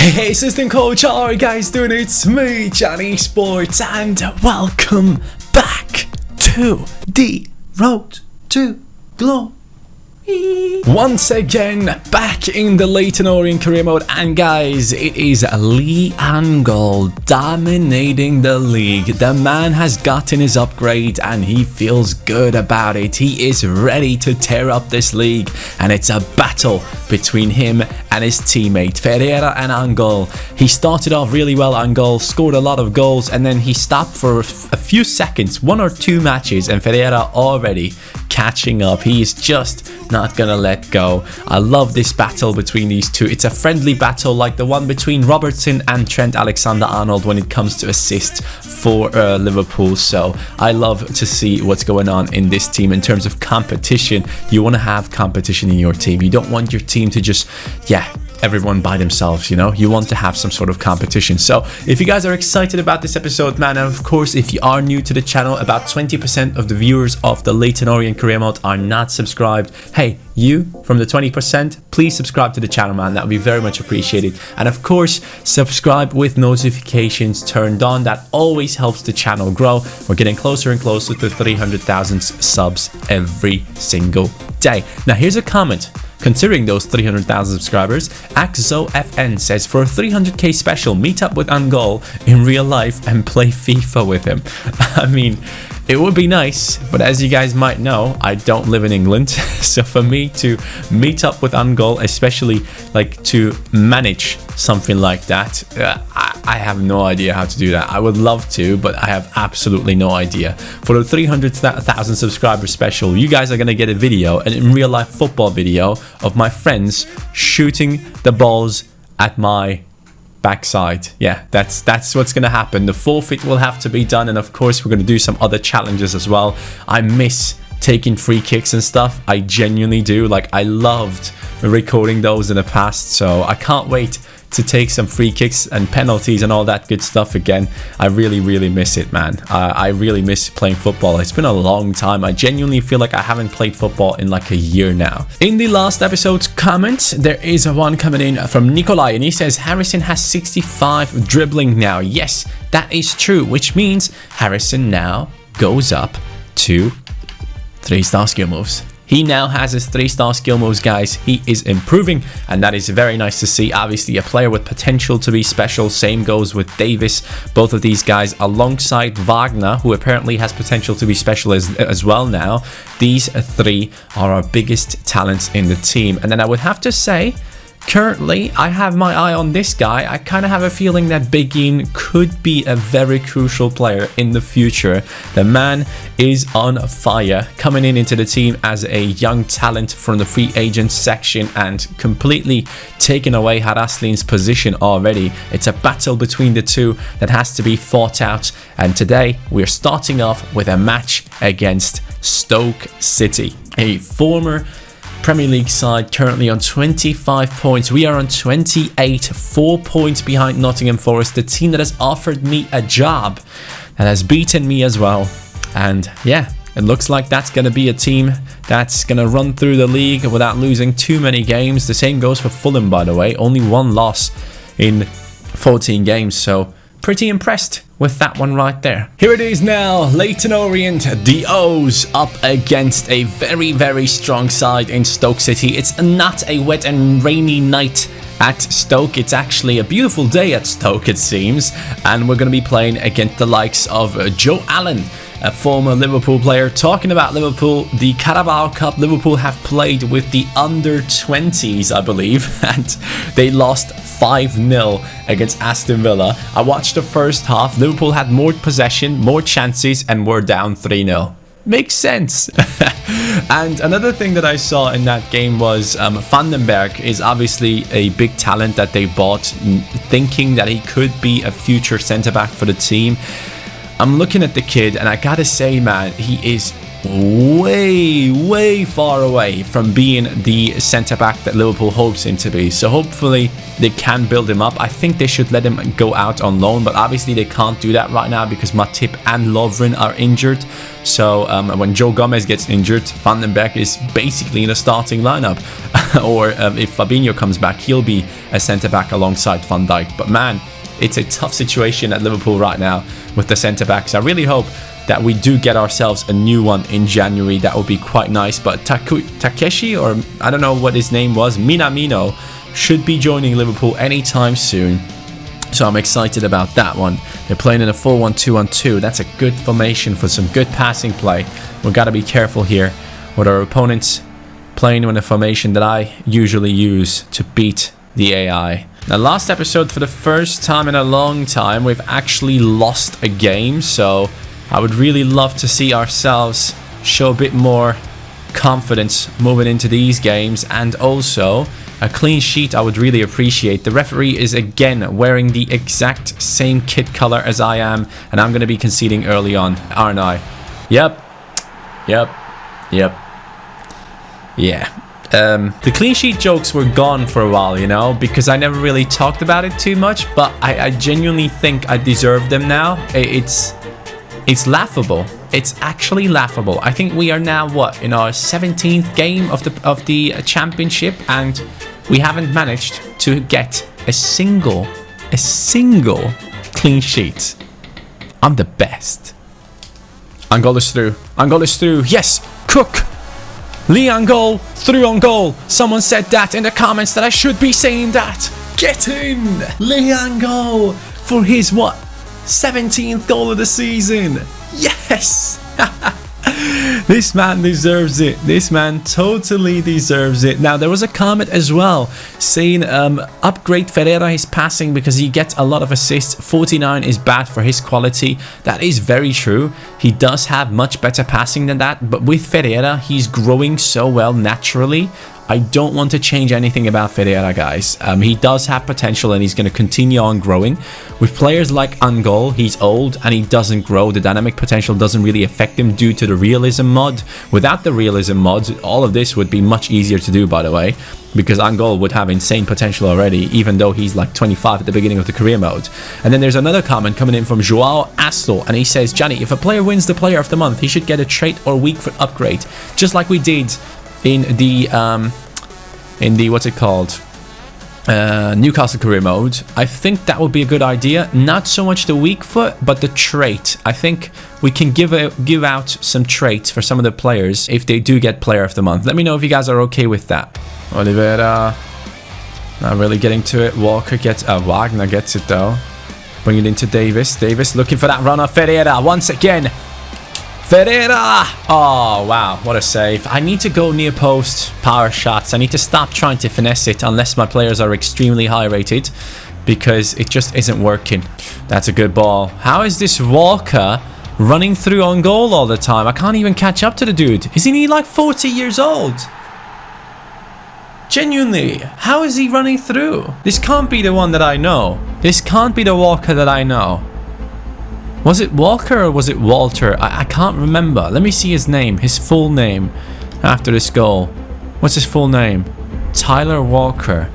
Hey, assistant coach, how are you guys doing? It's me, CaniSports, and welcome back to the road to glory. Once again, back in the Leyton Orient career mode, and guys, it is Lee Angol dominating the league. The man has gotten his upgrade and he feels good about it. He is ready to tear up this league, and it's a battle between him and his teammate Ferreira and Angol. He started off really well, Angol scored a lot of goals, and then he stopped for a few seconds, 1 or 2 matches, and Ferreira already catching up. He is just not gonna let go. I love this battle between these two. It's a friendly battle like the one between Robertson and Trent Alexander-Arnold when it comes to assists for Liverpool. So I love to see what's going on in this team in terms of competition. You want to have competition in your team. You don't want your team to just everyone by themselves, you know? You want to have some sort of competition. So if you guys are excited about this episode, man, and of course, if you are new to the channel, about 20% of the viewers of the Leyton Orient career mode are not subscribed. Hey, you from the 20%, please subscribe to the channel, man. That would be very much appreciated. And of course, subscribe with notifications turned on. That always helps the channel grow. We're getting closer and closer to 300,000 subs every single day. Now, here's a comment. Considering those 300,000 subscribers, AXOFN says, for a 300k special, meet up with Angol in real life and play FIFA with him. I mean, it would be nice, but as you guys might know, I don't live in England. So for me to meet up with Angol, especially like to manage something like that, I have no idea how to do that. I would love to, but I have absolutely no idea. For the 300,000 subscriber special, you guys are going to get a video, an in real life football video of my friends shooting the balls at my backside. Yeah, that's what's gonna happen. The forfeit will have to be done, and of course we're gonna do some other challenges as well. I miss taking free kicks and stuff. I genuinely do. Like, I loved recording those in the past, so I can't wait to take some free kicks and penalties and all that good stuff again. I really miss it, man. I really miss playing football. It's been a long time. I genuinely feel like I haven't played football in like a year now. In the last episode's comments, there is one coming in from Nikolai, and he says Harrison has 65 dribbling now. Yes, that is true, which means Harrison now goes up to 3-star skill moves. He now has his 3-star skill moves, guys. He is improving, and that is very nice to see. Obviously, a player with potential to be special. Same goes with Davis. Both of these guys, alongside Wagner, who apparently has potential to be special as well now. These 3 are our biggest talents in the team. And then I would have to say, currently, I have my eye on this guy. I kind of have a feeling that Begin could be a very crucial player in the future. The man is on fire, coming into the team as a young talent from the free agent section and completely taking away Haraslin's position already. It's a battle between the two that has to be fought out. And today, we're starting off with a match against Stoke City, a former Premier League side currently on 25 points. We are on 28, 4 points behind Nottingham Forest, the team that has offered me a job, that has beaten me as well. And yeah, it looks like that's going to be a team that's going to run through the league without losing too many games. The same goes for Fulham, by the way. Only 1 loss in 14 games, so pretty impressed with that one right there. Here it is now, Leyton Orient, the O's up against a very strong side in Stoke City. It's not a wet and rainy night at Stoke. It's actually a beautiful day at Stoke, it seems, and we're going to be playing against the likes of Joe Allen, a former Liverpool player. Talking about Liverpool, the Carabao Cup, Liverpool have played with the under-20s, I believe, and they lost 5-0 against Aston Villa. I watched the first half. Liverpool had more possession, more chances, and were down 3-0. Makes sense. And another thing that I saw in that game was Vandenberg is obviously a big talent that they bought, thinking that he could be a future centre-back for the team. I'm looking at the kid, and I gotta say, man, he is way far away from being the centre-back that Liverpool hopes him to be. So hopefully they can build him up. I think they should let him go out on loan, but obviously they can't do that right now because Matip and Lovren are injured. So when Joe Gomez gets injured, Van den Beek is basically in a starting lineup. Or if Fabinho comes back, he'll be a centre-back alongside Van Dijk. But man, it's a tough situation at Liverpool right now with the centre-backs. I really hope that we do get ourselves a new one in January. That would be quite nice. But Takeshi, or I don't know what his name was, Minamino, should be joining Liverpool anytime soon. So I'm excited about that one. They're playing in a 4-1-2-1-2. That's a good formation for some good passing play. We've got to be careful here with our opponents playing in a formation that I usually use to beat the AI. Now, last episode, for the first time in a long time, we've actually lost a game. So I would really love to see ourselves show a bit more confidence moving into these games, and also a clean sheet I would really appreciate. The referee is again wearing the exact same kit color as I am, and I'm going to be conceding early on, aren't I? Yep. Yeah. The clean sheet jokes were gone for a while, you know, because I never really talked about it too much, but I genuinely think I deserve them now. It's laughable. It's actually laughable. I think we are now, what, in our 17th game of the championship, and we haven't managed to get a single clean sheet. I'm the best. Angol is through. Angol is through. Yes, Cook. Lee Angol through on goal. Someone said that in the comments that I should be saying that. Get in, Lee Angol, for his what? 17th goal of the season. Yes. This man deserves it. This man totally deserves it. Now, there was a comment as well saying upgrade Ferreira his passing because he gets a lot of assists. 49 is bad for his quality. That is very true. He does have much better passing than that, but with Ferreira, he's growing so well naturally. I don't want to change anything about Ferreira, guys. He does have potential and he's going to continue on growing. With players like Angol, he's old and he doesn't grow. The dynamic potential doesn't really affect him due to the realism mod. Without the realism mods, all of this would be much easier to do, by the way, because Angol would have insane potential already, even though he's like 25 at the beginning of the career mode. And then there's another comment coming in from Joao Astel, and he says, Johnny, if a player wins the player of the month, he should get a trait or weak foot upgrade, just like we did in the what's it called, Newcastle career mode. I think that would be a good idea. Not so much the weak foot, but the trait. I think we can give out some traits for some of the players if they do get player of the month. Let me know if you guys are okay with that. Oliveira not really getting to it. Walker gets Wagner gets it though. Bring it into Davis. Davis looking for that runner. Ferreira once again. Ferreira! Oh, wow. What a save. I need to go near post power shots. I need to stop trying to finesse it unless my players are extremely high rated, because it just isn't working. That's a good ball. How is this Walker running through on goal all the time? I can't even catch up to the dude. Isn't he like 40 years old? Genuinely, how is he running through? This can't be the one that I know. This can't be the Walker that I know. Was it Walker or was it Walter? I can't remember. Let me see his name, his full name after this goal. What's his full name? Tyler Walker.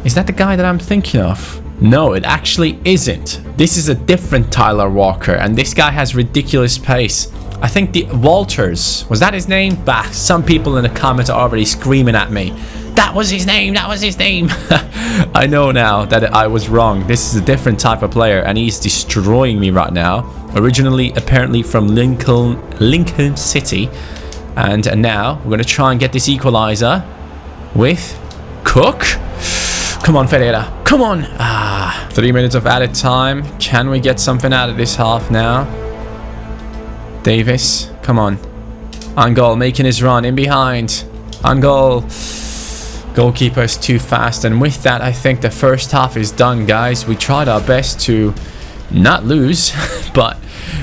Is that the guy that I'm thinking of? No, it actually isn't. This is a different Tyler Walker, and this guy has ridiculous pace. I think the Walters, was that his name? Bah, some people in the comments are already screaming at me. That was his name, that was his name. I know now that I was wrong. This is a different type of player and he's destroying me right now. Originally, apparently from Lincoln City. And now we're going to try and get this equalizer with Cook. Come on, Ferreira. Come on. 3 minutes of added time. Can we get something out of this half now? Davis, come on. Angol making his run in behind. Angol. Goalkeeper is too fast, and with that I think the first half is done, guys. We tried our best to not lose, but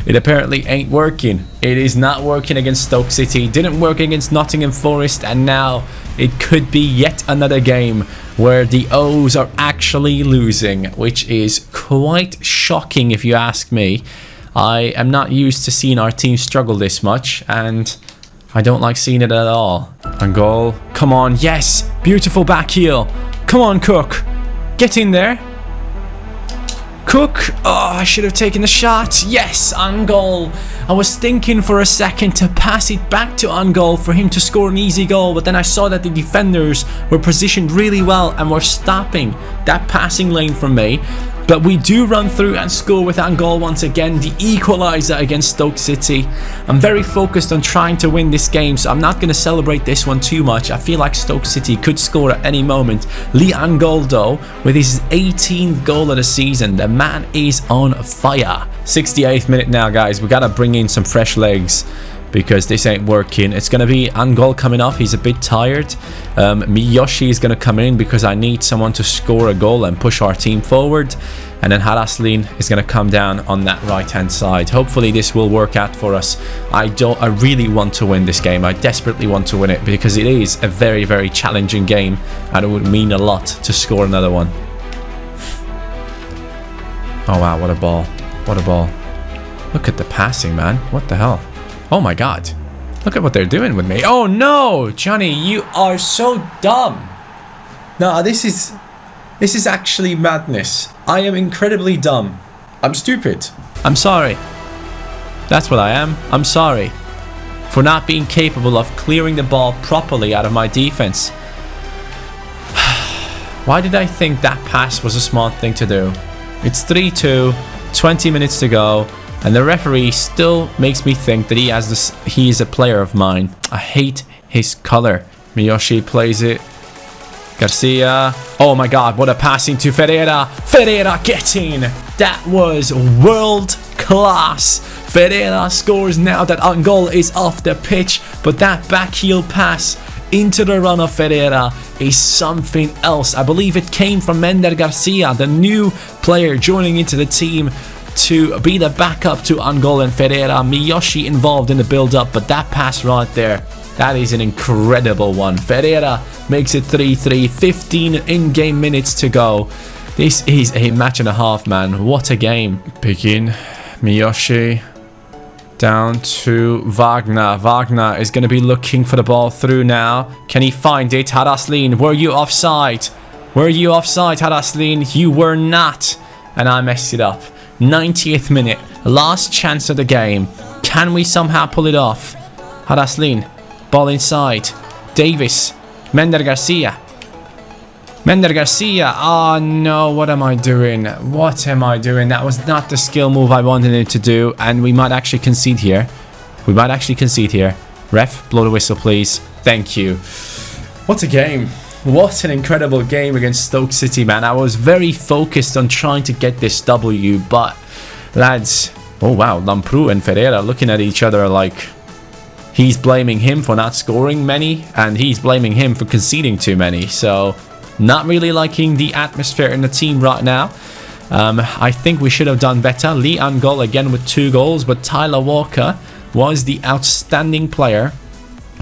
it apparently ain't working. It is not working against Stoke City, didn't work against Nottingham Forest, and now it could be yet another game where the O's are actually losing, which is quite shocking if you ask me. I am not used to seeing our team struggle this much, and I don't like seeing it at all. And goal. Come on. Yes. Beautiful back heel. Come on, Cook. Get in there. Cook. Oh, I should have taken the shot. Yes, on goal. I was thinking for a second to pass it back to on goal for him to score an easy goal, but then I saw that the defenders were positioned really well and were stopping that passing lane from me. But we do run through and score with on goal once again, the equaliser against Stoke City. I'm very focused on trying to win this game, so I'm not going to celebrate this one too much. I feel like Stoke City could score at any moment. Lee Angol, though, with his 18th goal of the season, the man is on fire. 68th minute now, guys. We got to bring in some fresh legs, because this ain't working. It's going to be Angol coming off. He's a bit tired. Miyoshi is going to come in because I need someone to score a goal and push our team forward. And then Haraslin is going to come down on that right-hand side. Hopefully this will work out for us. I really want to win this game. I desperately want to win it because it is a very, very challenging game. And it would mean a lot to score another one. Oh, wow. What a ball. What a ball. Look at the passing, man. What the hell? Oh my god. Look at what they're doing with me. Oh no, Johnny, you are so dumb. No, this is actually madness. I am incredibly dumb. I'm stupid. I'm sorry. That's what I am. I'm sorry for not being capable of clearing the ball properly out of my defense. Why did I think that pass was a smart thing to do? It's 3-2, 20 minutes to go. And the referee still makes me think that he is a player of mine. I hate his color. Miyoshi plays it. Garcia. Oh my god, what a passing to Ferreira. Ferreira gets in. That was world class. Ferreira scores now that Angol is off the pitch. But that back heel pass into the run of Ferreira is something else. I believe it came from Mender Garcia, the new player joining into the team to be the backup to Angol and Ferreira. Miyoshi involved in the build-up, but that pass right there, that is an incredible one. Ferreira makes it 3-3, 15 in-game minutes to go. This is a match and a half, man. What a game. Picking Miyoshi down to Wagner. Wagner is going to be looking for the ball through now. Can he find it? Haraslin, were you offside? Were you offside, Haraslin? You were not. And I messed it up. 90th minute, last chance of the game. Can we somehow pull it off? Haraslin, ball inside. Davis, Mender Garcia. Mender Garcia. Oh no, what am I doing? What am I doing? That was not the skill move I wanted him to do. And we might actually concede here. We might actually concede here. Ref, blow the whistle, please. Thank you. What a game. What an incredible game against Stoke City, man. I was very focused on trying to get this W, but lads, oh wow, Lamprou and Ferreira looking at each other like he's blaming him for not scoring many and he's blaming him for conceding too many. So not really liking the atmosphere in the team right now. I think we should have done better. Lee Angol again with 2 goals, but Tyler Walker was the outstanding player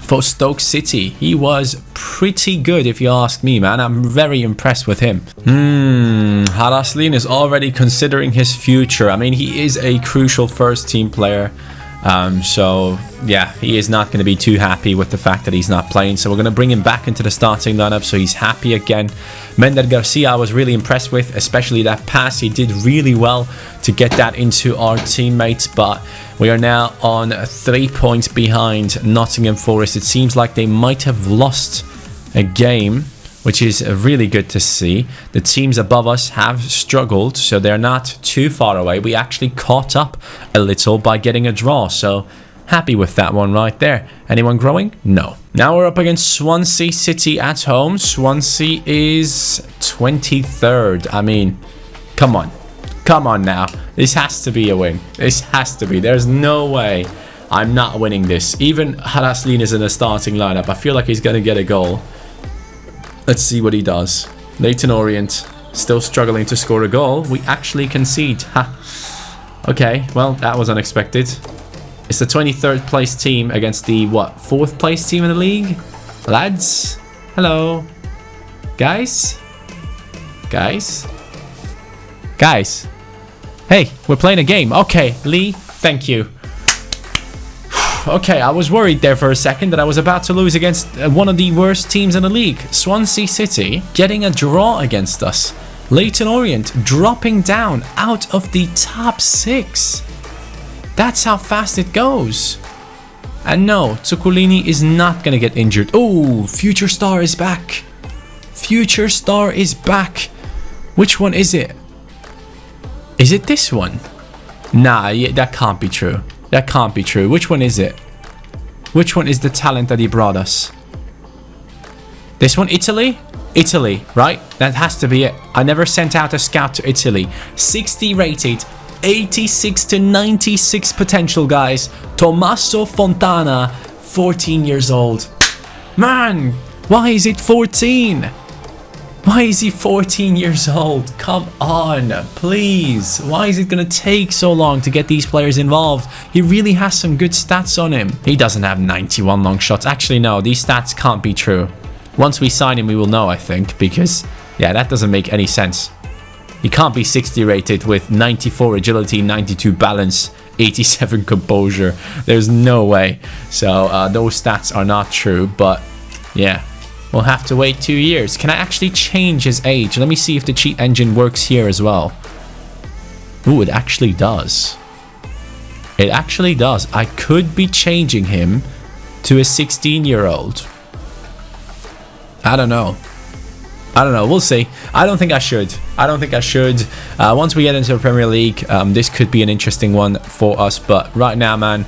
for Stoke City. He was pretty good if you ask me, man. I'm very impressed with him. Haraslin is already considering his future. I mean, he is a crucial first team player. So yeah, he is not going to be too happy with the fact that he's not playing. So we're going to bring him back into the starting lineup so he's happy again. Mender Garcia I was really impressed with, especially that pass. He did really well to get that into our teammates, but we are now on 3 points behind Nottingham Forest. It seems like they might have lost a game, which is really good to see. The teams above us have struggled, so they're not too far away. We actually caught up a little by getting a draw, so happy with that one right there. Anyone growing? No. Now we're up against Swansea City at home. Swansea is 23rd. I mean, come on. Come on now. This has to be a win. This has to be. There's no way I'm not winning this. Even Haraslin is in the starting lineup. I feel like he's going to get a goal. Let's see what he does. Leighton Orient still struggling to score a goal. We actually concede. Ha. Okay, well, that was unexpected. It's the 23rd place team against the, what, 4th place team in the league? Lads? Hello? Guys? Guys? Guys? Hey, we're playing a game. Okay, Lee, thank you. Okay, I was worried there for a second that I was about to lose against one of the worst teams in the league. Swansea City getting a draw against us. Leyton Orient dropping down out of the top 6. That's how fast it goes. And no, Zuculini is not going to get injured. Oh, Future Star is back. Future Star is back. Which one is it? Is it this one? Nah, yeah, that can't be true. That can't be true. Which one is it? Which one is the talent that he brought us? This one, Italy? Italy, right? That has to be it. I never sent out a scout to Italy. 60 rated, 86 to 96 potential, guys. Tommaso Fontana, 14 years old. Man, why is it 14? Why is he 14 years old? Come on, please. Why is it going to take so long to get these players involved? He really has some good stats on him. He doesn't have 91 long shots. Actually, no, these stats can't be true. Once we sign him, we will know, I think, because, yeah, that doesn't make any sense. He can't be 60 rated with 94 agility, 92 balance, 87 composure. There's no way. So, those stats are not true, but, yeah. We'll have to wait 2 years. Can I actually change his age? Let me see if the cheat engine works here as well. Ooh, it actually does. It actually does. I could be changing him to a 16-year-old. I don't know. I don't know. We'll see. I don't think I should. I don't think I should. Once we get into the Premier League, this could be an interesting one for us. But right now, man,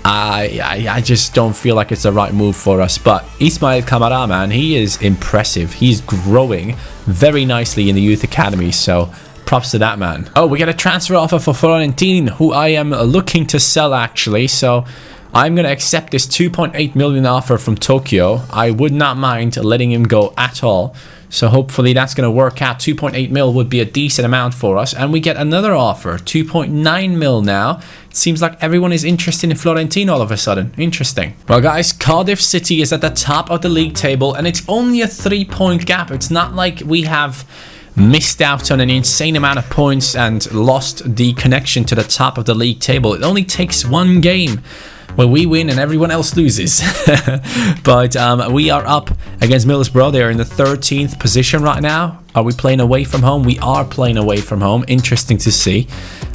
I just don't feel like it's the right move for us. But Ismail Kamara, man, he is impressive. He's growing very nicely in the youth academy. So props to that, man. Oh, we got a transfer offer for Florentin, who I am looking to sell, actually. So I'm going to accept this 2.8 million offer from Tokyo. I would not mind letting him go at all. So hopefully that's going to work out. 2.8 mil would be a decent amount for us. And we get another offer, 2.9 mil now. It seems like everyone is interested in Florentin all of a sudden. Interesting. Well, guys, Cardiff City is at the top of the league table. And it's only a 3-point gap. It's not like we have missed out on an insane amount of points and lost the connection to the top of the league table. It only takes one game where we win and everyone else loses. But we are up against Middlesbrough. They are in the 13th position right now. Are we playing away from home? We are playing away from home. Interesting to see.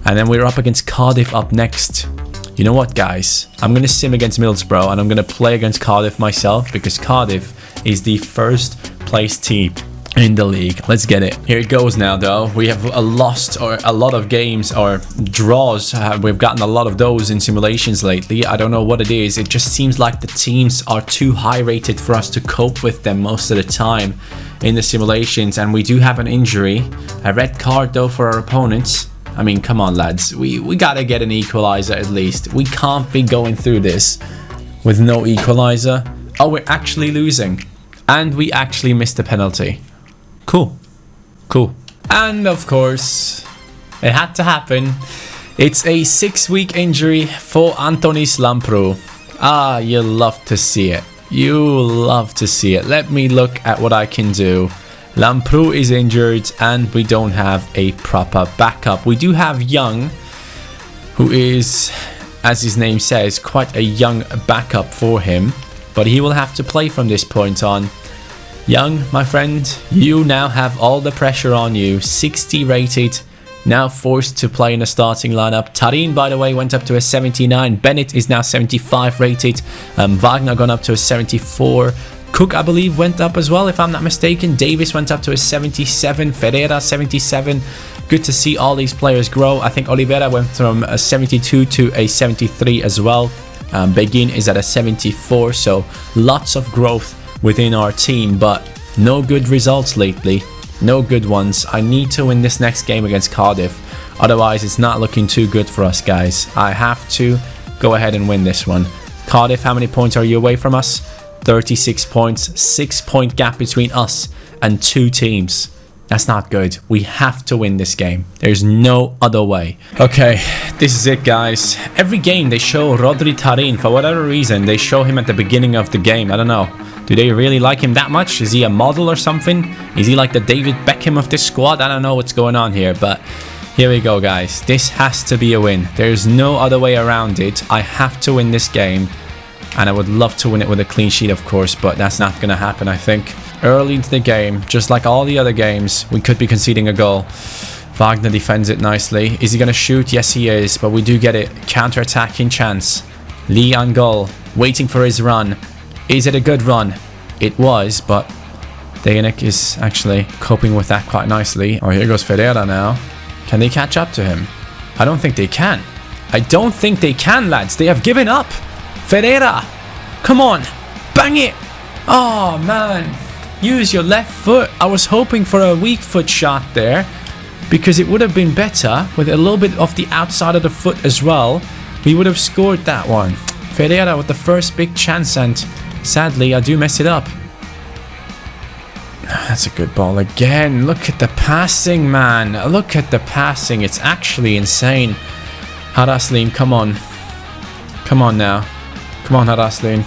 And then we're up against Cardiff up next. You know what, guys? I'm going to sim against Middlesbrough and I'm going to play against Cardiff myself because Cardiff is the first place team in the league. Let's get it. Here it goes now, though. We have lost or a lot of games or draws. We've gotten a lot of those in simulations lately. I don't know what it is. It just seems like the teams are too high rated for us to cope with them most of the time in the simulations. And we do have an injury. A red card, though, for our opponents. I mean, come on, lads. We gotta get an equalizer at least. We can't be going through this with no equalizer. Oh, we're actually losing. And we actually missed a penalty. Cool. Cool. And of course, it had to happen. It's a 6-week injury for Antonis Lamprou. Ah, you love to see it. You love to see it. Let me look at what I can do. Lamprou is injured and we don't have a proper backup. We do have Young, who is, as his name says, quite a young backup for him. But he will have to play from this point on. Young, my friend, you now have all the pressure on you. 60 rated, now forced to play in the starting lineup. Tarin, by the way, went up to a 79. Bennett is now 75 rated. Wagner gone up to a 74. Cook, I believe, went up as well, if I'm not mistaken. Davis went up to a 77. Ferreira, 77. Good to see all these players grow. I think Oliveira went from a 72 to a 73 as well. Begin is at a 74, so lots of growth within our team, but no good results lately. No good ones. I need to win this next game against Cardiff. Otherwise, it's not looking too good for us, guys. I have to go ahead and win this one. Cardiff, how many points are you away from us? 36 points. 6-point gap between us and 2 teams. That's not good. We have to win this game. There's no other way. Okay, this is it, guys. Every game they show Rodri Tarin. For whatever reason, they show him at the beginning of the game. I don't know. Do they really like him that much? Is he a model or something? Is he like the David Beckham of this squad? I don't know what's going on here, but Here we go, guys. This has to be a win. There's no other way around it. I have to win this game. And I would love to win it with a clean sheet, of course, but that's not going to happen, I think. Early into the game, just like all the other games, we could be conceding a goal. Wagner defends it nicely. Is he going to shoot? Yes, he is, but we do get it. Counter-attacking chance. Lee on goal, waiting for his run. Is it a good run? It was, but Dayanek is actually coping with that quite nicely. Oh, here goes Ferreira now. Can they catch up to him? I don't think they can. I don't think they can, lads. They have given up. Ferreira, come on, bang it. Oh, man. Use your left foot. I was hoping for a weak foot shot there because it would have been better with a little bit of the outside of the foot as well. We would have scored that one. Ferreira with the first big chance, and sadly, I do mess it up. That's a good ball again. Look at the passing, man. Look at the passing. It's actually insane. Haraslin, come on. Come on now. Come on, Haraslin.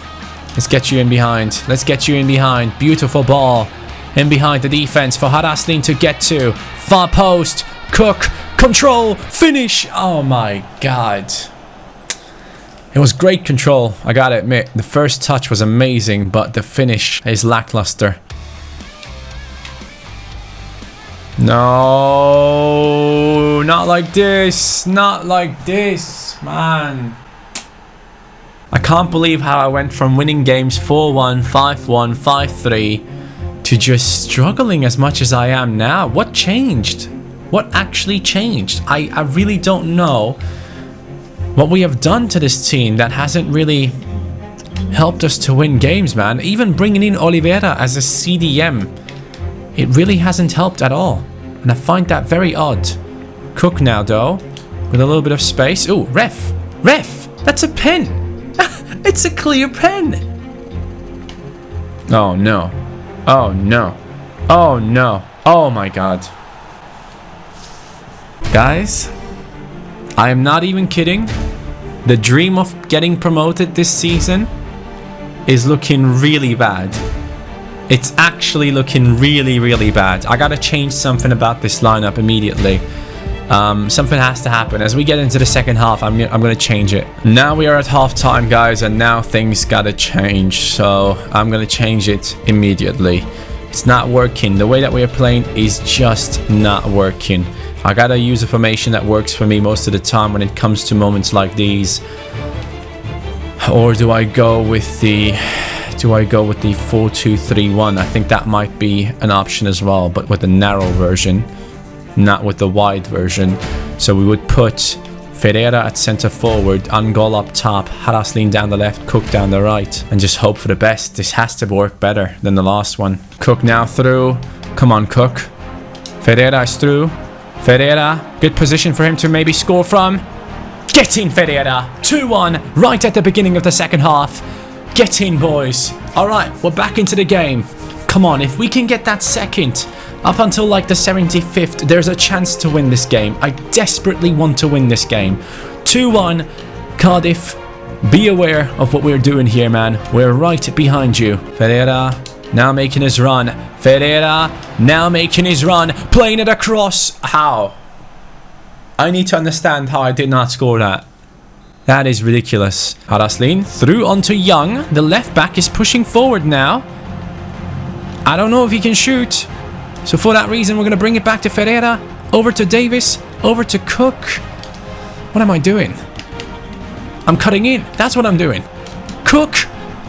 Let's get you in behind. Let's get you in behind. Beautiful ball. In behind the defense for Haraslin to get to. Far post. Cook. Control. Finish. Oh my God. It was great control. I gotta admit. The first touch was amazing, but the finish is lackluster. No, not like this. Not like this, man. I can't believe how I went from winning games 4-1, 5-1, 5-3 to just struggling as much as I am now. What changed? What actually changed? I really don't know what we have done to this team that hasn't really helped us to win games, man. Even bringing in Oliveira as a CDM, it really hasn't helped at all. And I find that very odd. Cook now, though, with a little bit of space. Ooh, ref. Ref. That's a pen. It's a clear pen. Oh, no. Oh, no. Oh, no. Oh, my God. Guys, I am not even kidding. The dream of getting promoted this season is looking really bad. It's actually looking really, really bad. I gotta change something about this lineup immediately. Something has to happen. As we get into the second half, I'm gonna change it. Now we are at halftime, guys, and now things gotta change. So I'm gonna change it immediately. It's not working. The way that we are playing is just not working. I gotta use a formation that works for me most of the time when it comes to moments like these. Or do I go with the 4-2-3-1? I think that might be an option as well, but with the narrow version, not with the wide version. So we would put Ferreira at center forward, Angol up top, Haraslin down the left, Cook down the right, and just hope for the best. This has to work better than the last one. Cook now through. Come on, Cook. Ferreira is through. Ferreira, good position for him to maybe score from. Get in, Ferreira. 2-1 right at the beginning of the second half. Get in, boys. All right, we're back into the game. Come on, if we can get that second up until like the 75th, there's a chance to win this game. I desperately want to win this game. 2-1, Cardiff. Be aware of what we're doing here, man. We're right behind you. Ferreira now making his run. Ferreira now making his run. Playing it across. How? I need to understand how I did not score that. That is ridiculous. Haraslin through onto Young. The left back is pushing forward now. I don't know if he can shoot. So for that reason, we're going to bring it back to Ferreira. Over to Davis. Over to Cook. What am I doing? I'm cutting in. That's what I'm doing. Cook.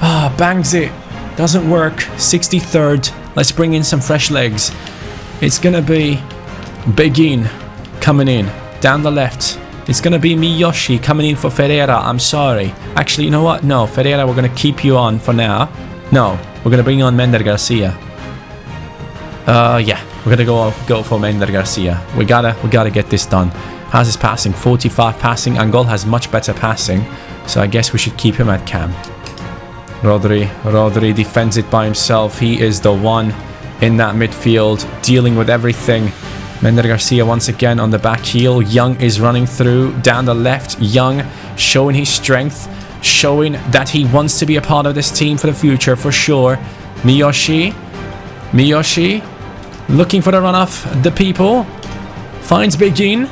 Ah, bangs it. Doesn't work. 63rd. Let's bring in some fresh legs. It's going to be Begin coming in. Down the left. It's going to be Miyoshi coming in for Ferreira. I'm sorry. Actually, you know what? No, Ferreira, we're going to keep you on for now. No, we're going to bring on Mender Garcia. Yeah, we're going to go for Mender Garcia. We gotta get this done. How's his passing? 45 passing. Angol has much better passing. So I guess we should keep him at cam. Rodri defends it by himself. He is the one in that midfield dealing with everything. Mender Garcia once again on the back heel. Young is running through down the left. Young showing his strength, showing that he wants to be a part of this team for the future for sure. Miyoshi looking for the run off the people. Finds Begin.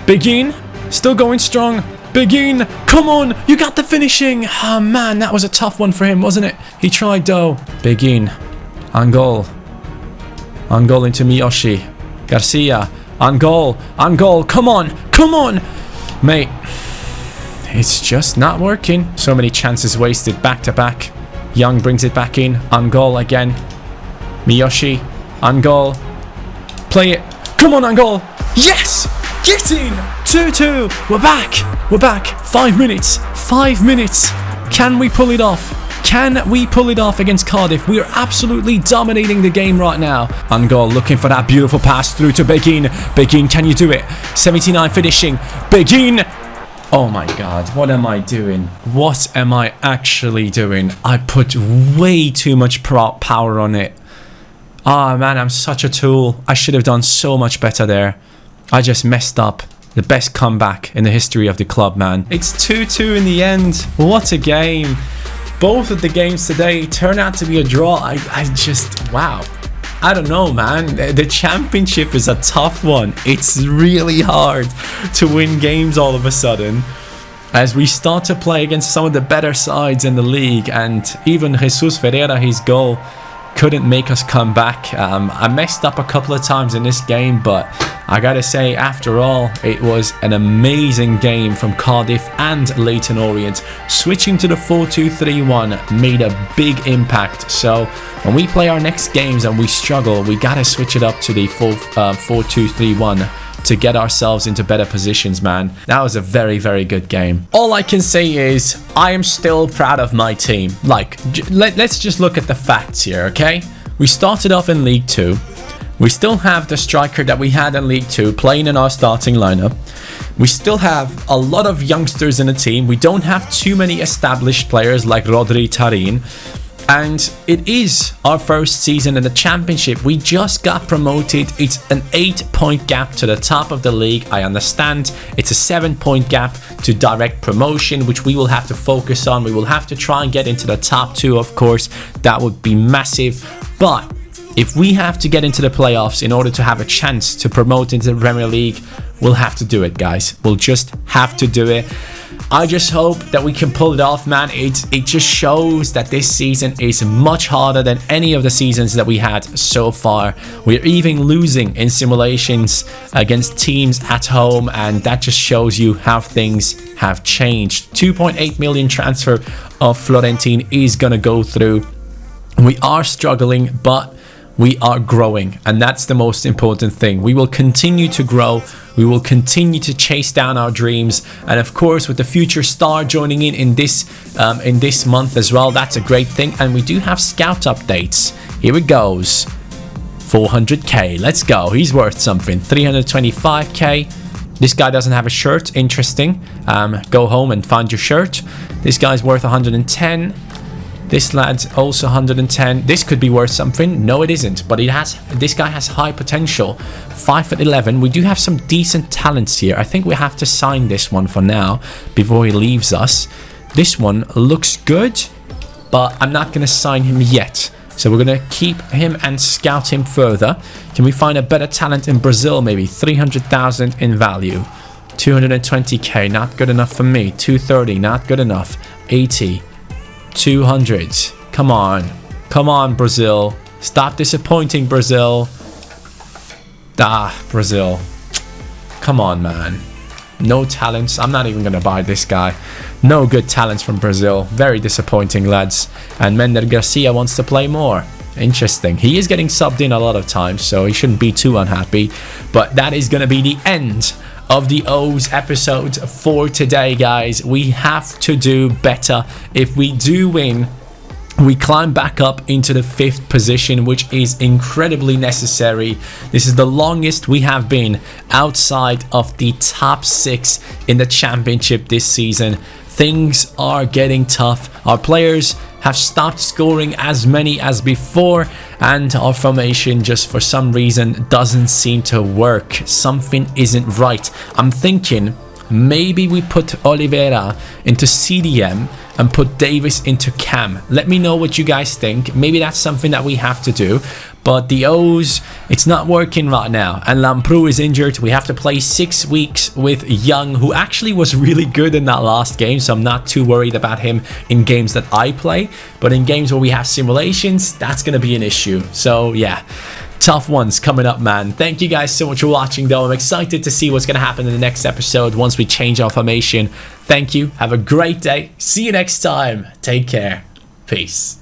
Begin. Still going strong. Begin. Come on. You got the finishing. Oh, man. That was a tough one for him, wasn't it? He tried, though. Begin. On goal. On goal into Miyoshi. Garcia. On goal. On goal. Come on. Come on. Mate. It's just not working. So many chances wasted back to back. Young brings it back in. On goal again. Miyoshi. On goal. Play it. Come on, on goal. Yes. Get in. 2-2. We're back. We're back. 5 minutes. 5 minutes. Can we pull it off? Can we pull it off against Cardiff? We are absolutely dominating the game right now. On goal, looking for that beautiful pass through to Begin. Begin, can you do it? 79 finishing. Begin. Oh my god, what am I doing? What am I actually doing? I put way too much power on it. Oh man, I'm such a tool. I should have done so much better there. I just messed up. The best comeback in the history of the club, man. It's 2-2 in the end. What a game. Both of the games today turned out to be a draw. I just, wow. I don't know, man. The championship is a tough one. It's really hard to win games all of a sudden as we start to play against some of the better sides in the league, and even Jesus Ferreira, his goal, couldn't make us come back. I messed up a couple of times in this game, but I gotta say, after all, it was an amazing game from Cardiff and Leyton Orient. Switching to the 4-2-3-1 made a big impact. So when we play our next games and we struggle, we gotta switch it up to the 4-2-3-1 to get ourselves into better positions, man. That was a very, very good game. All I can say is I am still proud of my team. Like, let's just look at the facts here, okay? We started off in League 2. We still have the striker that we had in League 2 playing in our starting lineup. We still have a lot of youngsters in the team. We don't have too many established players like Rodri Tarin. And it is our first season in the championship. We just got promoted. It's an 8-point gap to the top of the league. I understand it's a 7-point gap to direct promotion, which we will have to focus on. We will have to try and get into the top 2, of course. That would be massive. But if we have to get into the playoffs in order to have a chance to promote into the Premier League, we'll have to do it, guys. We'll just have to do it. I just hope that we can pull it off, man. It just shows that this season is much harder than any of the seasons that we had so far. We're even losing in simulations against teams at home, and that just shows you how things have changed. 2.8 million transfer of Florentin is going to go through. We are struggling, but we are growing, and that's the most important thing. We will continue to grow. We will continue to chase down our dreams, and of course, with the future star joining in this month as well, that's a great thing. And we do have scout updates. Here it goes. 400k. Let's go. He's worth something. 325k. This guy doesn't have a shirt. Interesting. Go home and find your shirt. This guy's worth 110. This lad's also 110. This could be worth something. No, it isn't. But this guy has high potential. 5'11". We do have some decent talents here. I think we have to sign this one for now before he leaves us. This one looks good, but I'm not going to sign him yet. So we're going to keep him and scout him further. Can we find a better talent in Brazil? Maybe 300,000 in value. 220k, not good enough for me. 230, not good enough. 80. 200. Come on, Brazil. Stop disappointing, Brazil. Brazil. Come on, man. No talents. I'm not even gonna buy this guy. No good talents from Brazil. Very disappointing, lads. And Mender Garcia wants to play more. Interesting. He is getting subbed in a lot of times, so he shouldn't be too unhappy. But that is gonna be the end of the O's episode for today, guys. We have to do better. If we do win, we climb back up into the 5th position, which is incredibly necessary. This is the longest we have been outside of the top 6 in the championship this season. Things are getting tough. Our players have stopped scoring as many as before, and our formation just for some reason doesn't seem to work. Something isn't right. I'm thinking maybe we put Oliveira into CDM and put Davis into Cam. Let me know what you guys think. Maybe that's something that we have to do. But the O's, it's not working right now. And Lamprou is injured. We have to play 6 weeks with Young, who actually was really good in that last game. So I'm not too worried about him in games that I play. But in games where we have simulations, that's going to be an issue. So yeah, tough ones coming up, man. Thank you guys so much for watching, though. I'm excited to see what's going to happen in the next episode once we change our formation. Thank you. Have a great day. See you next time. Take care. Peace.